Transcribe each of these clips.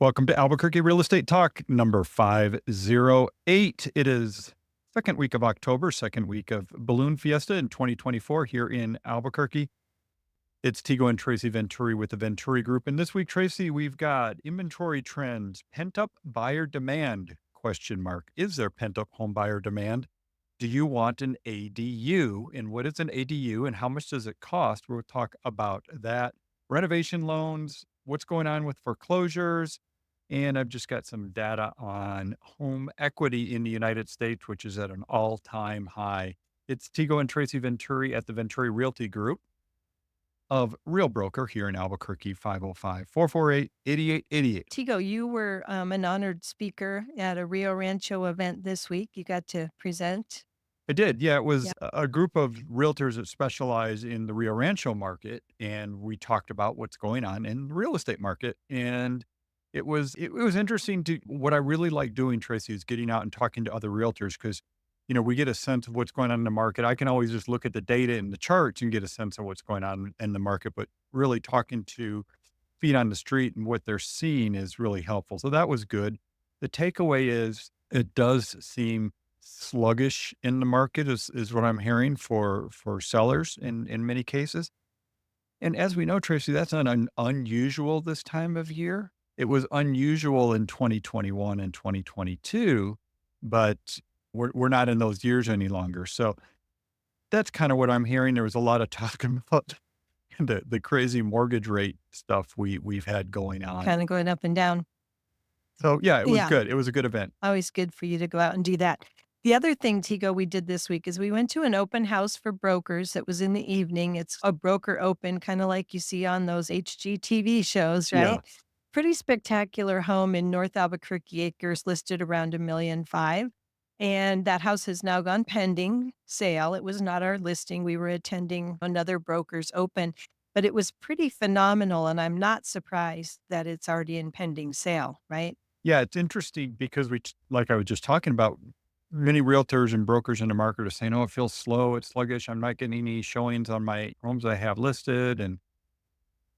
Welcome to Albuquerque Real Estate Talk number 508. It is second week of October, second week of Balloon Fiesta in 2024 here in Albuquerque. It's Tego and Tracy Venturi with the Venturi Group. And this week, Tracy, we've got inventory trends, pent-up buyer demand, question mark. Is there pent-up home buyer demand? Do you want an ADU? And what is an ADU and how much does it cost? We'll talk about that. Renovation loans, what's going on with foreclosures, and I've just got some data on home equity in the United States, which is at an all-time high. It's Tego and Tracy Venturi at the Venturi Realty Group of Real Broker here in Albuquerque, 505-448-8888. Tego, you were an honored speaker at a Rio Rancho event this week. You got to present. I did. Yeah, it Yeah. was a group of realtors that specialize in the Rio Rancho market, and we talked about what's going on in the real estate market. And it was interesting to what I really like doing, Tracy, is getting out and talking to other realtors because we get a sense of what's going on in the market. I can always just look at the data and the charts and get a sense of what's going on in the market, but really talking to feet on the street and what they're seeing is really helpful. So that was good. The takeaway is it does seem sluggish in the market is what I'm hearing for sellers in many cases. And as we know, Tracy, that's not unusual this time of year. It was unusual in 2021 and 2022, but we're not in those years any longer. So that's kind of what I'm hearing. There was a lot of talk about the crazy mortgage rate stuff we've had going on. Kind of going up and down. So yeah, it was Yeah. good. It was a good event. Always good for you to go out and do that. The other thing, Tego, we did this week is we went to an open house for brokers that was in the evening. It's a broker open, kind of like you see on those HGTV shows, Yeah. right? Pretty spectacular home in North Albuquerque Acres, listed around $1.5 million. And that house has now gone pending sale. It was not our listing. We were attending another broker's open, but it was pretty phenomenal. And I'm not surprised that it's already in pending sale, right? Yeah, it's interesting because like I was just talking about, many realtors and brokers in the market are saying, "Oh, it feels slow, it's sluggish. I'm not getting any showings on my homes I have listed,"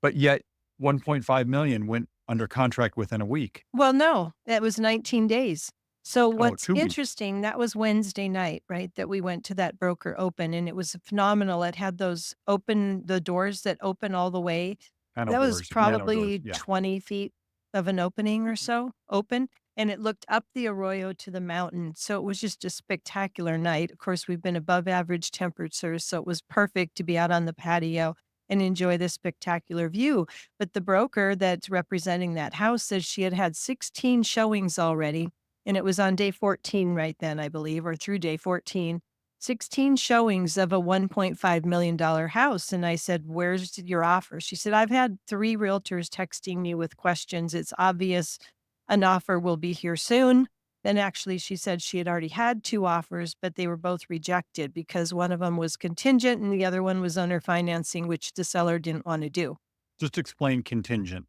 but yet 1.5 million went under contract within a week. Well, no, that was 19 days. So Oh, what's 2 weeks. interesting, that was Wednesday night, right? That we went to that broker open and it was phenomenal. It had the doors that open all the way. Panel That was doors, nano doors. probably Yeah. 20 feet of an opening or so open. And it looked up the arroyo to the mountain. So it was just a spectacular night. Of course, we've been above average temperatures. So it was perfect to be out on the patio and enjoy this spectacular view. But the broker that's representing that house says she had had 16 showings already. And it was on day 14 right then, I believe, or through day 14. 16 showings of a $1.5 million house. And I said, "Where's your offer?" She said, "I've had 3 realtors texting me with questions. It's obvious an offer will be here soon." Then actually, she said she had already had 2 offers, but they were both rejected because one of them was contingent and the other one was under financing, which the seller didn't want to do. Just explain contingent.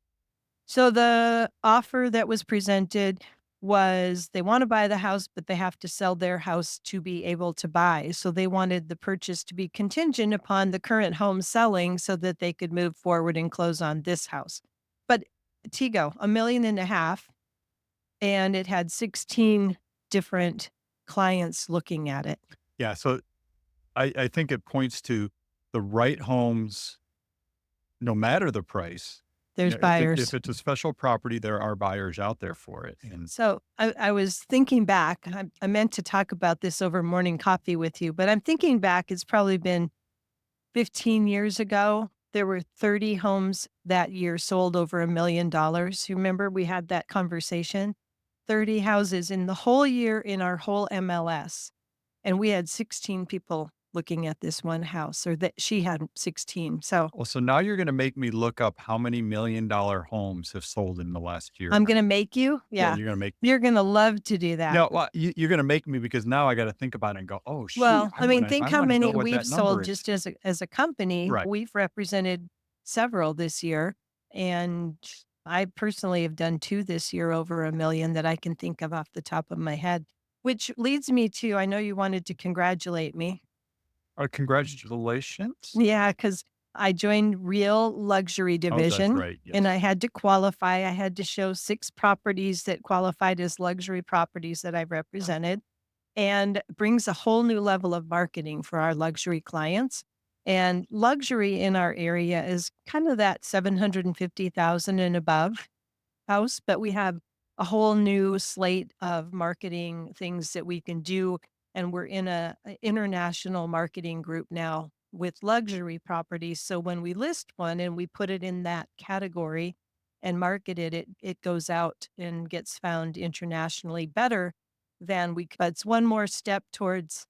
So the offer that was presented was they want to buy the house, but they have to sell their house to be able to buy. So they wanted the purchase to be contingent upon the current home selling so that they could move forward and close on this house. But Tego, 1.5 million, and it had 16 different clients looking at it. Yeah, so I think it points to the right homes, no matter the price. There's If buyers. it's a special property, there are buyers out there for it. And So I was thinking back. I meant to talk about this over morning coffee with you, but I'm thinking back. It's probably been 15 years ago. There were 30 homes that year sold over $1 million. You remember we had that conversation? 30 houses in the whole year in our whole MLS. And we had 16 people looking at this one house, or that she had 16. So well, so now you're gonna make me look up how many $1 million homes have sold in the last year. I'm going to make you. Yeah, Yeah. you're gonna make You're going to love to do that. no, well, you're gonna make me because now I gotta think about it and go, "Oh, shoot, Well, I mean, think I how wanna know many what we've that number sold is." just as a company. Right. We've represented several this year, and I personally have done 2 this year over 1 million that I can think of off the top of my head, which leads me to, I know you wanted to congratulate me. Congratulations. Yeah, because I joined Real Luxury Oh, that's Division right. and Yes. I had to qualify. I had to show 6 properties that qualified as luxury properties that I've represented, and brings a whole new level of marketing for our luxury clients. And luxury in our area is kind of that 750,000 and above house, but we have a whole new slate of marketing things that we can do. And we're in a international marketing group now with luxury properties. So when we list one and we put it in that category and market it, it goes out and gets found internationally better than but it's one more step towards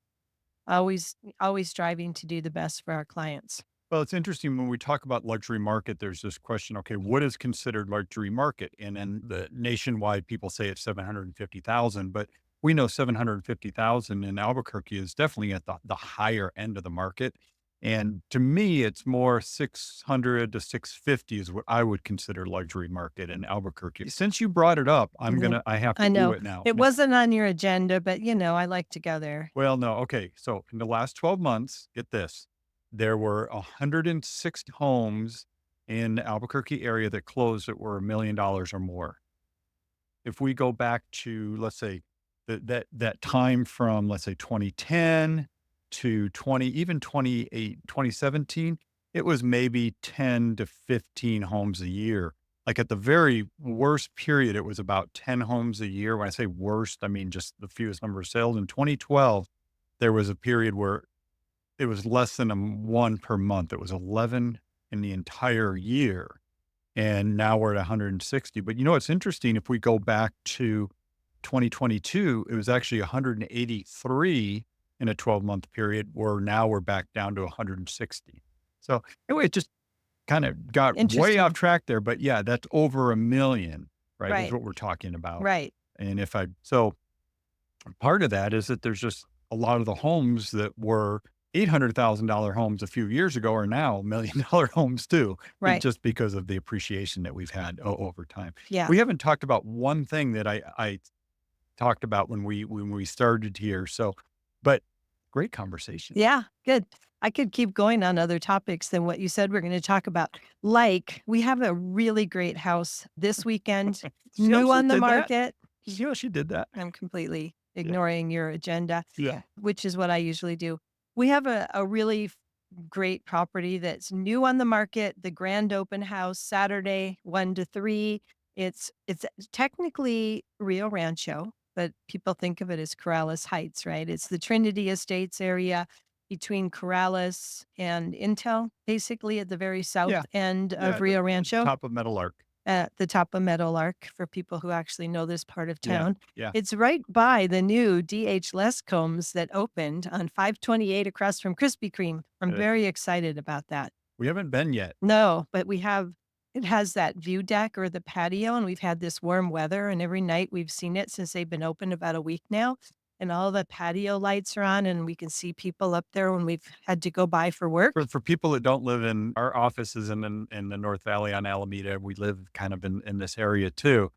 always striving to do the best for our clients. Well, it's interesting when we talk about luxury market, there's this question, okay, what is considered luxury market? And then the nationwide people say it's 750,000, but we know 750,000 in Albuquerque is definitely at the higher end of the market. And to me, it's more 600 to 650 is what I would consider luxury market in Albuquerque. Since you brought it up, Yeah. I have to I do know. it now. It wasn't on your agenda, but, I like to go there. Well, no. Okay. So in the last 12 months, get this, there were 106 homes in the Albuquerque area that closed that were $1 million or more. If we go back to, let's say, that time from, let's say, 2010 to 2017, it was maybe 10 to 15 homes a year. Like at the very worst period, it was about 10 homes a year. When I say worst, I mean just the fewest number of sales. In 2012, there was a period where it was less than one per month. It was 11 in the entire year. And now we're at 160. But it's interesting. If we go back to 2022, it was actually 183 in a 12-month period, where now we're back down to 160. So anyway, it just kind of got way off Interesting. track there. But yeah, that's over a million, right? Is Right. what we're talking about. Right. And so part of that is that there's just a lot of the homes that were $800,000 homes a few years ago are now $1 million homes too, and Right. just because of the appreciation that we've had over time. Yeah. We haven't talked about one thing that I talked about when we started here. So, but great conversation. Yeah. Good. I could keep going on other topics than what you said we're going to talk about. Like, we have a really great house this weekend, See how new she on the did that? market. See how she did that? I'm completely Yeah. ignoring your agenda, Yeah. which is what I usually do. We have a really great property that's new on the market, the grand open house Saturday, 1 to 3. It's technically Rio Rancho, but people think of it as Corrales Heights, right? It's the Trinity Estates area between Corrales and Intel, basically at the very south Yeah. end Yeah. of The Rio Rancho, top of Metal Arc. at the top of Meadowlark for people who actually know this part of Yeah. town. Yeah. It's right by the new D.H. Lescombs that opened on 528 across from Krispy Kreme. I'm Uh, very excited about that. we haven't been yet. No, but it has that view deck or the patio, and we've had this warm weather, and every night we've seen it since they've been open about a week now. And all the patio lights are on, and we can see people up there when we've had to go by for work. For people that don't live in our offices in the North Valley on Alameda, we live kind of in this area too.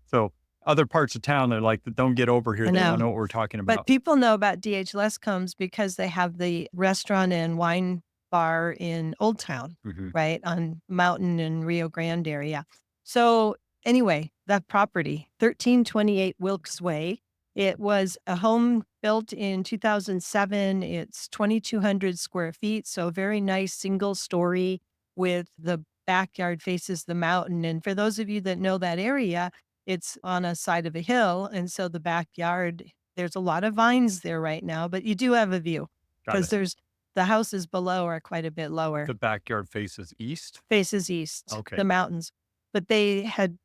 So other parts of town, they're like, don't get over here. I They don't know. know what we're talking But about. people know about D.H. Lescombs because they have the restaurant and wine bar in Old Town, Mhm. right, on Mountain and Rio Grande area. So, anyway, that property, 1328 Wilkes Way, it was a home built in 2007. It's 2,200 square feet, so very nice single story with the backyard faces the mountain, and for those of you that know that area, it's on a side of a hill, and so the backyard, there's a lot of vines there right now, but you do have a view Got because it. the houses below are quite a bit lower, The backyard faces east. faces east, the Okay. mountains. But they had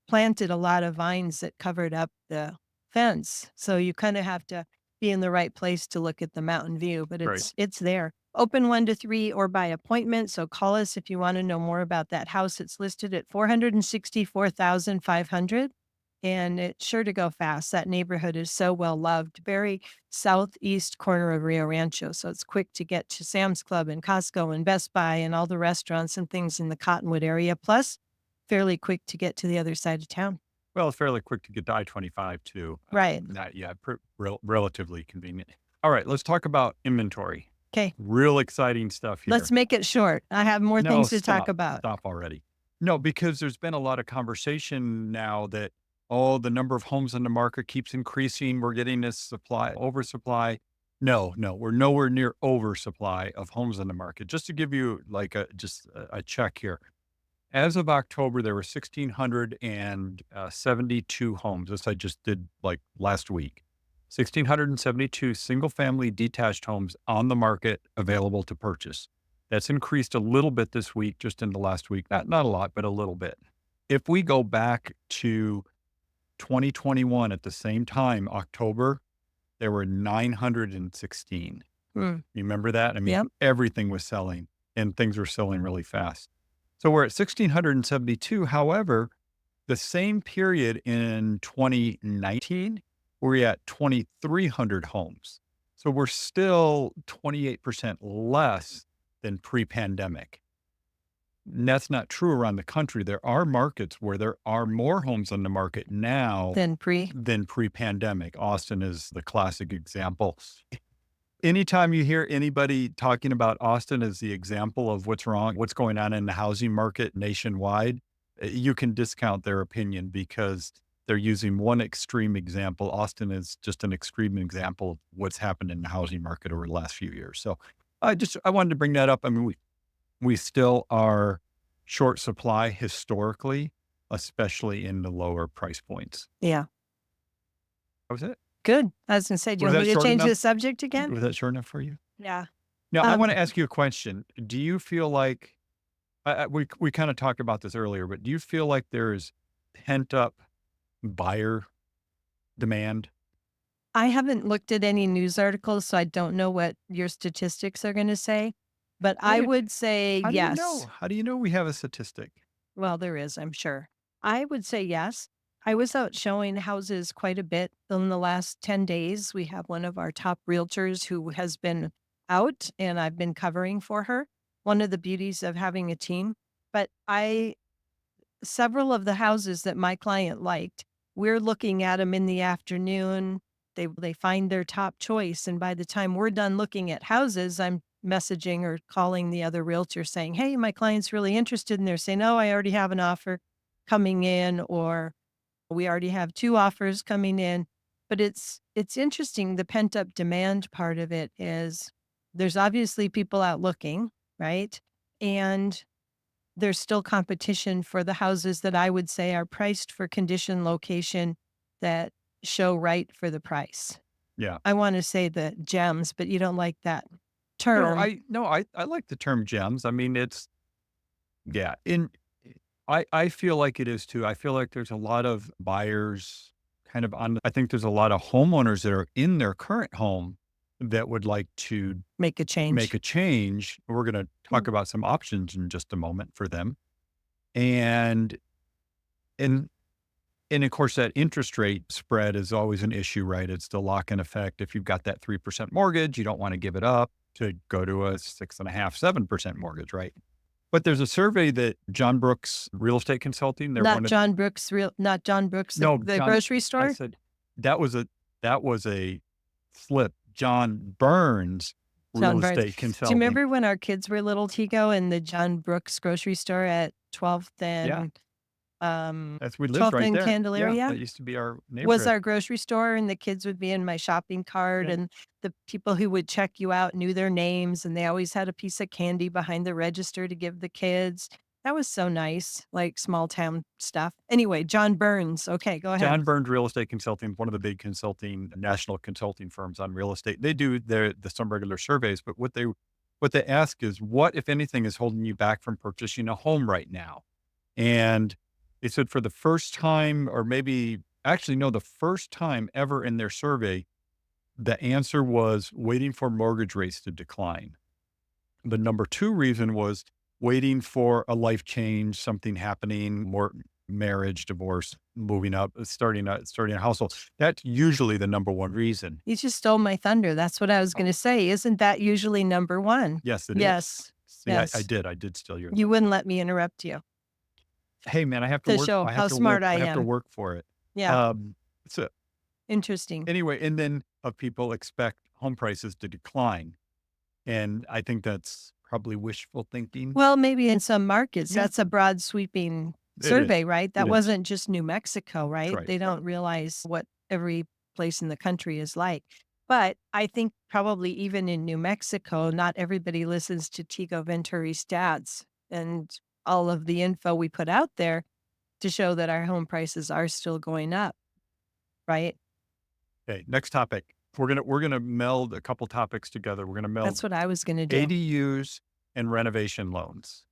planted a lot of vines that covered up the fence, so you kinda have to be in the right place to look at the mountain view, but Great. it's there. Open 1 to 3 or by appointment, so call us if you wanna know more about that house. It's listed at 464,500, and it's sure to go fast. That neighborhood is so well loved, very southeast corner of Rio Rancho, so it's quick to get to Sam's Club and Costco and Best Buy and all the restaurants and things in the Cottonwood area, plus fairly quick to get to the other side of town. Well, it's fairly quick to get to I-25 too. Right. Yeah, relatively convenient. All right, let's talk about inventory. Okay, Real exciting stuff let's here. make it short. I have more No, things to talk stop. about. Stop already. No, because there's been a lot of conversation now that, oh, the number of homes on the market keeps increasing. We're getting this supply, oversupply. No, no, we're nowhere near oversupply of homes on the market. Just to give you like a check here. As of October, there were 1,672 homes. This I just did like last week. 1,672 single family detached homes on the market available to purchase. That's increased a little bit this week, just in the last week. Not a lot, but a little bit. If we go back to 2021 at the same time, October, there were 916. Mm, You remember that? I mean, yep. everything was selling and things were selling really fast. So we're at 1,672. However, the same period in 2019, we're at 2,300 homes. So we're still 28% less than pre-pandemic. And that's not true around the country. There are markets where there are more homes on the market now Then pre. than pre-pandemic. Austin is the classic example. Anytime you hear anybody talking about Austin as the example of what's wrong, what's going on in the housing market nationwide, you can discount their opinion because they're using one extreme example. Austin is just an extreme example of what's happened in the housing market over the last few years. So I wanted to bring that up. I mean, we still are short supply historically, especially in the lower price points. Yeah. That was it. Good. I was gonna say, do you Was want that me to short change enough? the subject again? Was that short enough for you? Yeah. Now, I want Um, to ask you a question. Do you feel like we kind of talked about this earlier, but do you feel like there's pent up buyer demand? I haven't looked at any news articles, so I don't know what your statistics are gonna say, but How I do would say how do you know? yes. How do you know we have a statistic? Well, there is, I'm sure. I would say yes. I was out showing houses quite a bit in the last 10 days. We have one of our top realtors who has been out, and I've been covering for her. One of the beauties of having a team. But several of the houses that my client liked, we're looking at them in the afternoon. They find their top choice, and by the time we're done looking at houses, I'm messaging or calling the other realtor saying, "Hey, my client's really interested," and they're saying, "Oh, I already have an offer coming in," or "We already have 2 offers coming in." But it's interesting, the pent-up demand part of it is there's obviously people out looking, right? And there's still competition for the houses that I would say are priced for condition, location, that show right for the price. Yeah. I wanna say the gems, but you don't like that No, term. I like the term gems. I mean, it's yeah. I feel like it is too. I feel like there's a lot of buyers kind of on. I think there's a lot of homeowners that are in their current home that would like to Make a make change. a change. We're going to talk Mm. about some options in just a moment for them. And and and of course that interest rate spread is always an issue, right? It's the lock-in effect. If you've got that 3% mortgage, you don't want to give it up to go to a 6.5, 7% mortgage, right? But there's a survey that John Brooks Real Estate Consulting, they're one of Not John Brooks, no, the John, grocery I store? said that was a slip. John Burns John Real Burns. Estate Do you Consulting. remember when our kids were little, Tigo, in the John Brooks grocery store at Yeah, um, we lived 12th right and there. Yeah, Candelaria? that used to be our Was neighborhood. our grocery store, and the kids would be in my shopping cart, Yeah. and the people who would check you out knew their names, and they always had a piece of candy behind the register to give the kids. That was so nice, like small town stuff. Anyway, John Burns. Okay, go ahead. John Burns Real Estate Consulting, one of the big consulting national consulting firms on real estate. They do some regular surveys, but what they ask is what, if anything, is holding you back from purchasing a home right now? And they said for the first time, or maybe actually no, the first time ever in their survey, the answer was waiting for mortgage rates to decline. The number two reason was waiting for a life change, something happening, more marriage, divorce, moving up, starting a household. That's usually the number one reason. You just stole my thunder. That's what I was Oh, gonna say. Isn't that usually number 1? yes, it is. Yes. See, I Yes. did. I did steal your You thunder. wouldn't let me interrupt you Hey, man, I have to to work. show I have how to work. smart I I have to am. work for it. Yeah, Um, so interesting. anyway, and then people expect home prices to decline. And I think that's probably wishful thinking. Well, maybe in some markets, Yeah, that's a broad sweeping it survey, is. right? It That is. wasn't just New Mexico, That's right? right. They don't realize what every place in the country is like. But I think probably even in New Mexico, not everybody listens to Tego Venturi stats and all of the info we put out there to show that our home prices are still going up, right? Okay, next topic. We're gonna meld a couple topics together. We're gonna That's meld what I was gonna do. ADUs and renovation loans.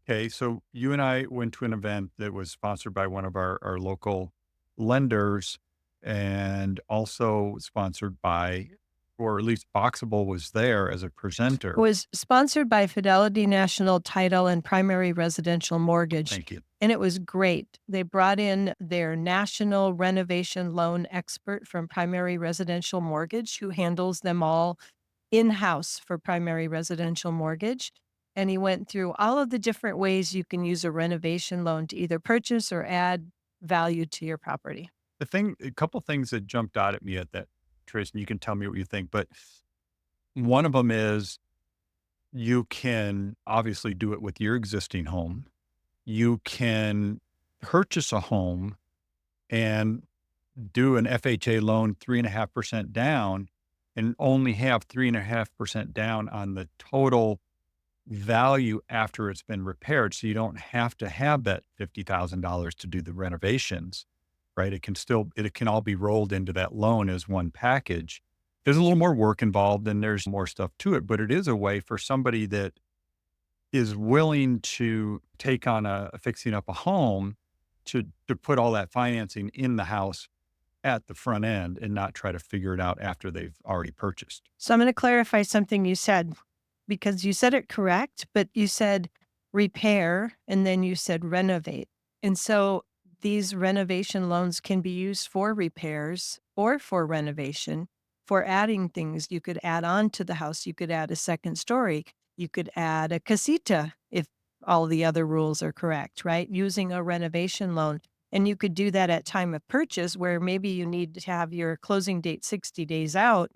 Okay, so you and I went to an event that was sponsored by one of our local lenders and also sponsored by, or at least Boxable was there as a It presenter. was sponsored by Fidelity National Title and Primary Residential Mortgage, Thank you. and it was great. They brought in their national renovation loan expert from Primary Residential Mortgage, who handles them all in-house for primary residential mortgage, and he went through all of the different ways you can use a renovation loan to either purchase or add value to your property. A couple things that jumped out at me at that, Trace, and you can tell me what you think, but one of them is you can obviously do it with your existing home. You can purchase a home and do an FHA loan 3.5% down and only have 3.5% down on the total value after it's been repaired. So you don't have to have that $50,000 to do the renovations, right? It can all be rolled into that loan as one package. There's a little more work involved and there's more stuff to it, but it is a way for somebody that is willing to take on a fixing up a home to put all that financing in the house at the front end and not try to figure it out after they've already purchased. So I'm going to clarify something you said because you said it correct, but you said repair and then you said renovate. And so these renovation loans can be used for repairs or for renovation, for adding things you could add on to the house. You could add a second story. You could add a casita if all the other rules are correct, right? Using a renovation loan. And you could do that at time of purchase where maybe you need to have your closing date 60 days out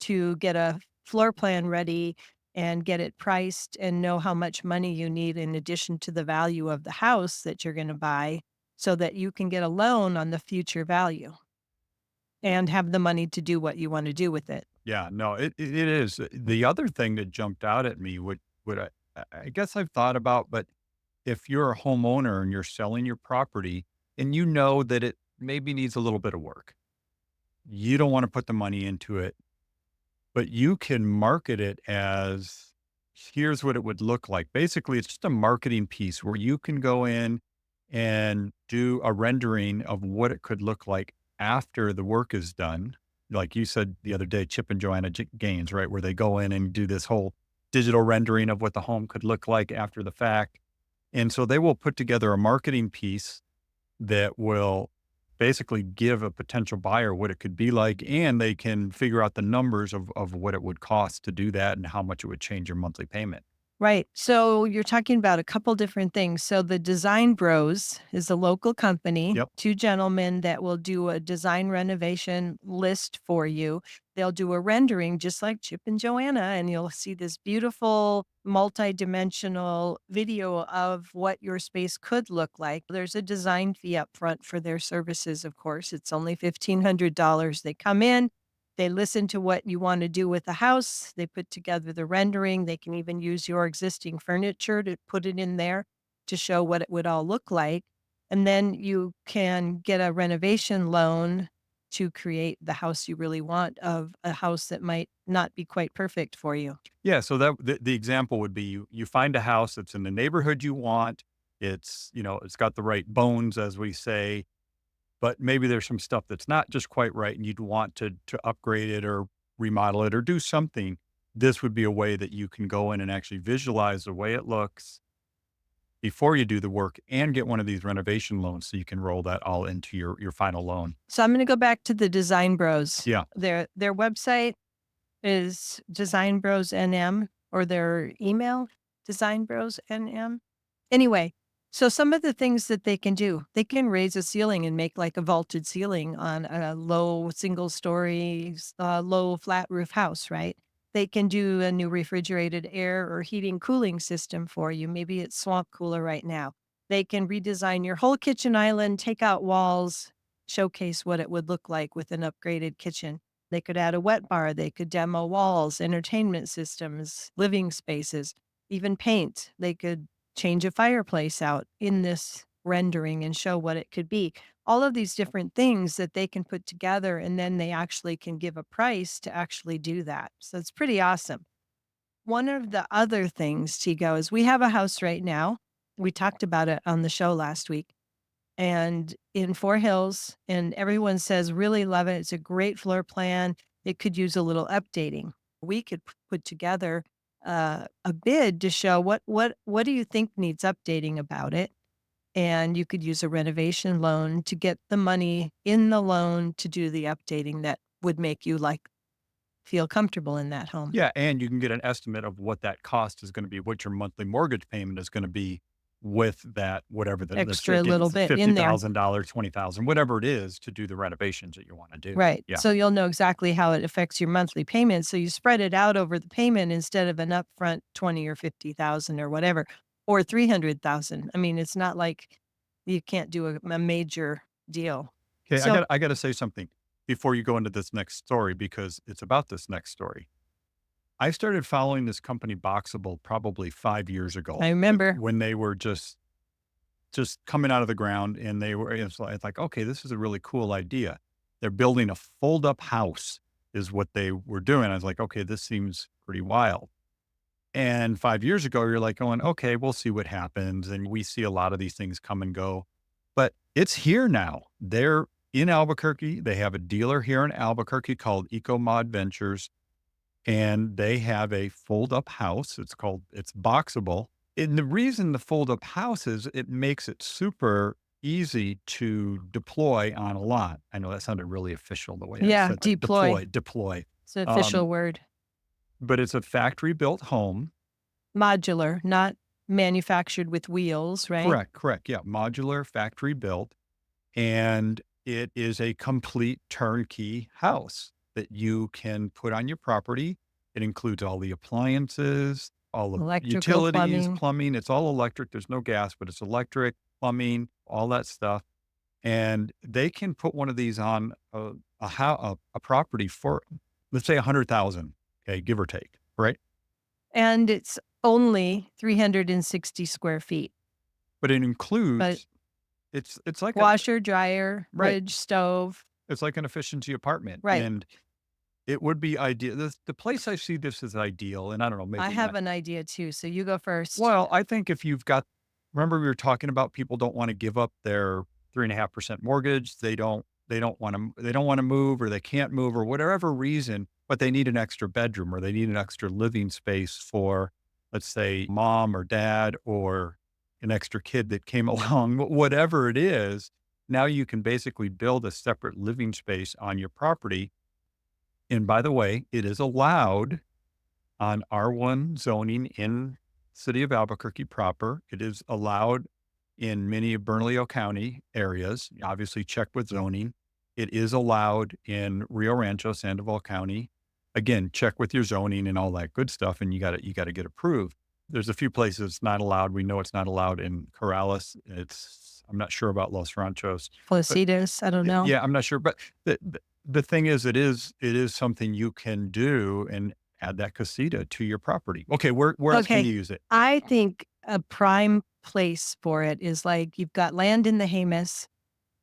to get a floor plan ready and get it priced and know how much money you need in addition to the value of the house that you're going to buy so that you can get a loan on the future value and have the money to do what you want to do with it. Yeah, no, it is. The other thing that jumped out at me, would I guess I've thought about, but if you're a homeowner and you're selling your property and you know that it maybe needs a little bit of work, you don't want to put the money into it, but you can market it as here's what it would look like. Basically, it's just a marketing piece where you can go in and do a rendering of what it could look like after the work is done. Like you said the other day, Chip and Joanna Gaines, right? Where they go in and do this whole digital rendering of what the home could look like after the fact. And so they will put together a marketing piece that will basically give a potential buyer what it could be like, and they can figure out the numbers of what it would cost to do that and how much it would change your monthly payment. Right. So you're talking about a couple different things. So the Design Bros is a local company, Yep. two gentlemen that will do a design renovation list for you. They'll do a rendering just like Chip and Joanna, and you'll see this beautiful multi-dimensional video of what your space could look like. There's a design fee up front for their services, of course. It's only $1,500. They come in, they listen to what you want to do with the house. They put together the rendering. They can even use your existing furniture to put it in there to show what it would all look like. And then you can get a renovation loan to create the house you really want of a house that might not be quite perfect for you. Yeah. So the example would be you find a house that's in the neighborhood you want. It's, it's got the right bones, as we say, but maybe there's some stuff that's not just quite right and you'd want to upgrade it or remodel it or do something. This would be a way that you can go in and actually visualize the way it looks before you do the work and get one of these renovation loans so you can roll that all into your final loan. So I'm going to go back to the Design Bros. Yeah. Their website is Design Bros NM or their email Design Bros NM. Anyway, so some of the things that they can do, they can raise a ceiling and make like a vaulted ceiling on a low single story, low flat roof house, right? They can do a new refrigerated air or heating cooling system for you. Maybe it's swamp cooler right now. They can redesign your whole kitchen island, take out walls, showcase what it would look like with an upgraded kitchen. They could add a wet bar. They could demo walls, entertainment systems, living spaces, even paint. They could change a fireplace out in this rendering and show what it could be. All of these different things that they can put together, and then they actually can give a price to actually do that. So it's pretty awesome. One of the other things, Tigo, is we have a house right now. We talked about it on the show last week and in Four Hills, and everyone says really love it. It's a great floor plan. It could use a little updating. We could put together a bid to show what do you think needs updating about it, and you could use a renovation loan to get the money in the loan to do the updating that would make you like feel comfortable in that home. Yeah, and you can get an estimate of what that cost is gonna be, what your monthly mortgage payment is gonna be with that, whatever the let's say Extra again, little it's bit in there. $50,000, 20,000, whatever it is to do the renovations that you wanna do. Right. Yeah. So you'll know exactly how it affects your monthly payment. So you spread it out over the payment instead of an upfront 20 or 50,000 or whatever, or 300,000. I mean, it's not like you can't do a major deal. Okay, So I gotta say something before you go into this next story because it's about this next story. I started following this company Boxable probably 5 years I ago, remember when they were just coming out of the ground and they were it's like, "Okay, this is a really cool idea." They're building a fold-up house is what they were doing. I was like, "Okay, this seems pretty wild." And 5 years ago, you're like going, "Okay, we'll see what happens," and we see a lot of these things come and go. But it's here now. They're in Albuquerque. They have a dealer here in Albuquerque called EcoMod Ventures, and they have a fold-up house. It's Boxable. And the reason the fold-up house is it makes it super easy to deploy on a lot. I know that sounded really official the way I yeah, said that. deploy. Deploy. It's an official Um, word. but it's a factory-built home. Modular, not manufactured with wheels, right? Correct, correct. Yeah, modular, factory built, and it is a complete turnkey house that you can put on your property. It includes all the appliances, all the Electrical, utilities, plumbing. plumbing. It's all electric. There's no gas, but it's electric, plumbing, all that stuff. And they can put one of these on a property for, let's say, 100,000. Okay, give or take, right? And it's only 360 square feet. But it But includes it's like a washer, dryer, right. fridge, stove. It's like an efficiency apartment, Right. and it would be ideal. The place I see this as ideal, and I don't know, I maybe have not. an idea too, so you go first. Well, I think if you've got, remember we were talking about people don't want to give up their 3.5% mortgage. They don't want to move or they can't move or whatever reason, but they need an extra bedroom or they need an extra living space for, let's say, mom or dad or an extra kid that came along, whatever it is. Now you can basically build a separate living space on your property. And by the way, it is allowed on R1 zoning in city of Albuquerque proper. It is allowed in many of Bernalillo County areas. Obviously, check with zoning. It is allowed in Rio Rancho, Sandoval County. Again, check with your zoning and all that good stuff, and you got to get approved. There's a few places it's not allowed. We know it's not allowed in Corrales. I'm not sure about Los Ranchos, but Placitas, I don't know. yeah, I'm not sure. But the thing is, it is something you can do and add that casita to your property. Okay, where else can Okay. you use it? I think a prime place for it is like you've got land in the Jemez,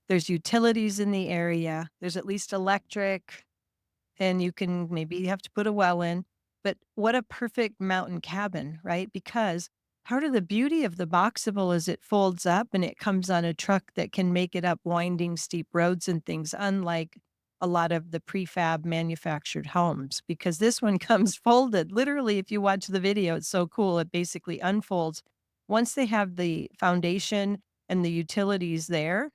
there's utilities in the area, there's at least electric, and you can maybe you have to put a well in. But what a perfect mountain cabin, right? Because part of the beauty of the Boxable is it folds up and it comes on a truck that can make it up winding, steep roads and things, unlike a lot of the prefab manufactured homes. Because this one comes folded. Literally, if you watch the video, it's so cool. It basically unfolds. Once they have the foundation and the utilities there,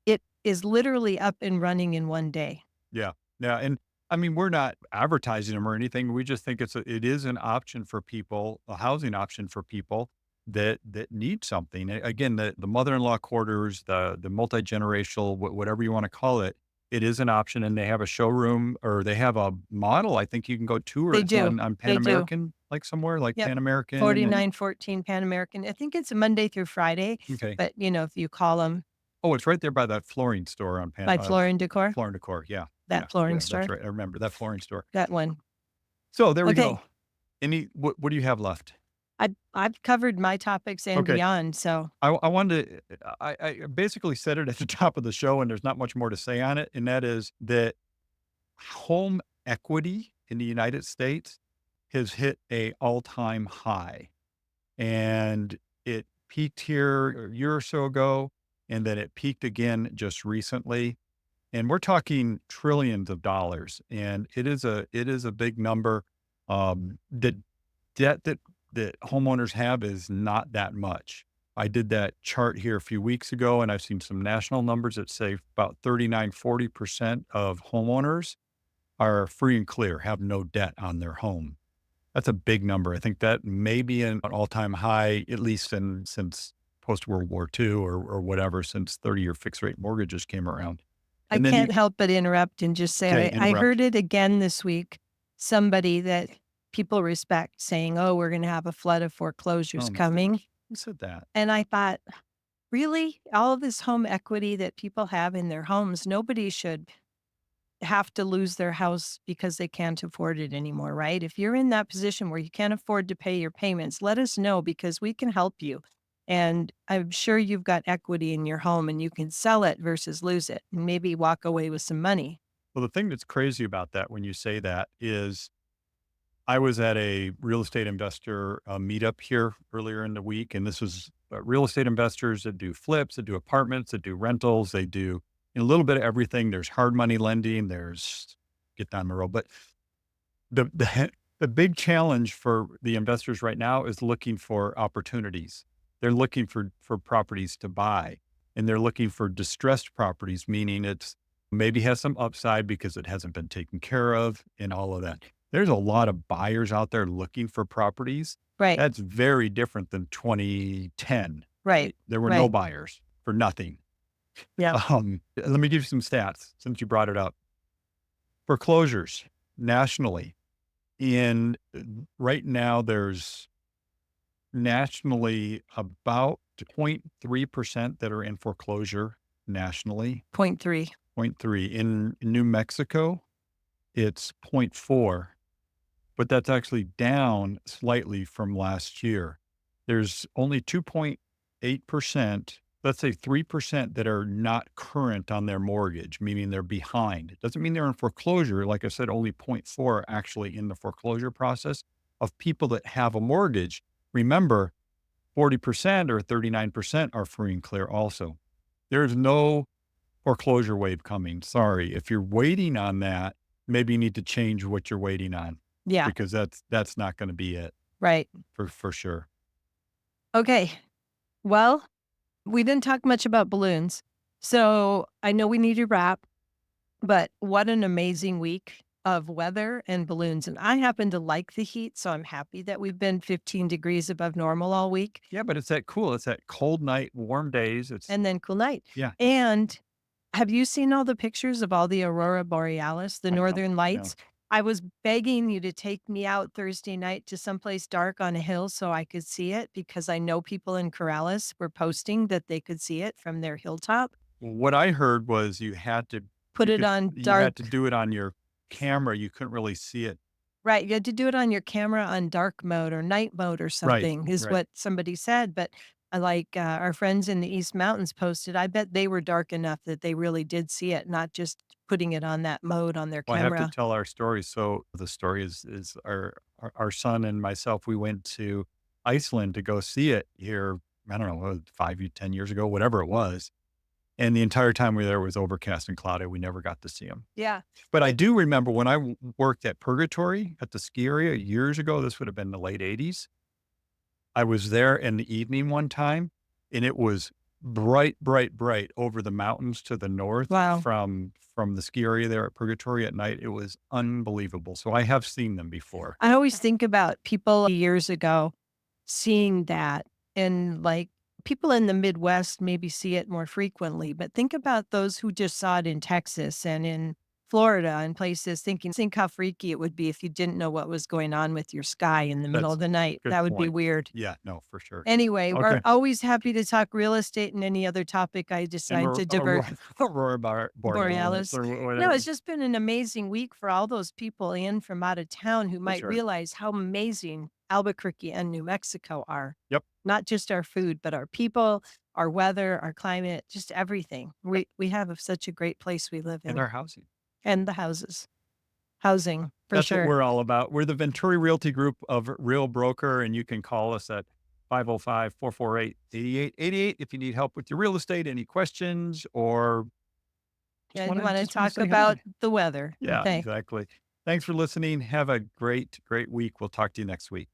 it is literally up and running in one day. Yeah, yeah, and I mean, we're not advertising them or anything. We just think it is an option for people, a housing option for people that need something. Again, the mother-in-law quarters, the multi-generational, whatever you want to call it, It is an option, and they have a showroom, or they have a model I think you can go to, or They it's do. on Pan They do. American, like, somewhere, like Yep. Pan American, and 4914 Pan American. I think it's a Monday through Friday, okay. but, if you call them Oh, it's right there by that flooring store on by Floor and Decor, Floor& Decor, yeah, that flooring yeah, that's store, right, I remember that flooring store. that one. So, there we Okay. go. What do you have left? I've covered my topics and Okay. beyond, so I wanted to I basically said it at the top of the show, and there's not much more to say on it, and that is that home equity in the United States has hit a all-time high, and it peaked here a year or so ago, and then it peaked again just recently, and we're talking trillions of dollars, and it is a big number. The debt that homeowners have is not that much. I did that chart here a few weeks ago, and I've seen some national numbers that say about 39-40% of homeowners are free and clear, have no debt on their home. That's a big number. I think that may be an all-time high, at least since post-World War II, or whatever, since 30-year fixed rate mortgages came around. I And then you can't help but interrupt and just okay, say I interrupt. heard it again this week. Somebody that people respect saying, "Oh, we're gonna have a flood of foreclosures Um, coming." who said that? And I thought, "Really? All of this home equity that people have in their homes, nobody should have to lose their house because they can't afford it anymore, right? If you're in that position where you can't afford to pay your payments, let us know because we can help you. And I'm sure you've got equity in your home and you can sell it versus lose it and maybe walk away with some money." Well, the thing that's crazy about that when you say that is I was at a real estate investor meetup here earlier in the week, and this was real estate investors that do flips, that do apartments, that do rentals, they do a little bit of everything. There's hard money lending, there's get down the road, but the big challenge for the investors right now is looking for opportunities. They're looking for properties to buy, and they're looking for distressed properties, meaning it's maybe has some upside because it hasn't been taken care of and all of that. There's a lot of buyers out there looking for properties. Right, That's very different than 2010. right, There were no right. buyers for nothing. Yeah. Let me give you some stats since you brought it up. Foreclosures nationally. In right now, there's nationally about 0.3% that are in foreclosure nationally. Point three. Zero point 0.3 in New Mexico, it's zero point 0.4, but that's actually down slightly from last year. There's only 2.8%, let's say 3% that are not current on their mortgage, meaning they're behind. It doesn't mean they're in foreclosure. Like I said, only zero point 0.4 are actually in the foreclosure process of people that have a mortgage. Remember, 40% or 39% are free and clear also. There's no foreclosure wave coming. Sorry. If you're waiting on that, maybe you need to change what you're waiting on Yeah, because that's not going to be it right. for sure. Okay. Well, we didn't talk much about balloons. So I know we need to wrap, but what an amazing week of weather and balloons. And I happen to like the heat, so I'm happy that we've been 15 degrees above normal all week Yeah, but it's that cool. It's that cold night, warm days. It's and then cool night. yeah. And have you seen all the pictures of all the aurora borealis, the I know. northern Yeah. lights? I was begging you to take me out Thursday night to someplace dark on a hill so I could see it because I know people in Corrales were posting that they could see it from their hilltop. What I heard was Put it on you had to dark. do it on your camera. You couldn't really see it. Right, you had to do it on your camera on dark mode or night mode or Right. something is Right. what somebody said, but, our friends in the East Mountains posted, I bet they were dark enough that they really did see it, not just putting it on that mode on their Well, I have to camera. tell our story. So the story is our son and myself. We went to Iceland to go see it here. I don't know, 5, 10 years ago, whatever it was. And the entire time we were there was overcast and cloudy. We never got to see him. Yeah. But I It do remember when I worked at Purgatory at the ski area years ago. This would have been the late '80s. I was there in the evening one time, and it was bright, bright, bright over the mountains to the north wow. from the ski area there at Purgatory at night. It was unbelievable. So I have seen them before. I always think about people years ago seeing that and, people in the Midwest maybe see it more frequently, but think about those who just saw it in Texas and in Florida and places thinking, think how freaky it would be if you didn't know what was going on with your sky in the middle That's of the night. a good That would be point. weird. Yeah, no, for sure. Anyway, we're Okay. always happy to talk real estate and any other topic I And decide we're to divert. Aurora Borealis Borealis. or No, whatever. it's just been an amazing week for all those people in from out of town who For might sure. realize how amazing Albuquerque and New Mexico are. Yep. Not just our food, but our people, our weather, our climate, just everything. We have such a great place we live And in. our housing. And the houses. Housing, for That's what sure. we're all about. We're the Venturi Realty Group of Real Broker, and you can call us at 505-448-8888 if you need help with your real estate, any questions, or And you wanna just want to talk say about hi. the weather. Yeah, Okay. exactly. Thanks for listening. Have a great, great week. We'll talk to you next week.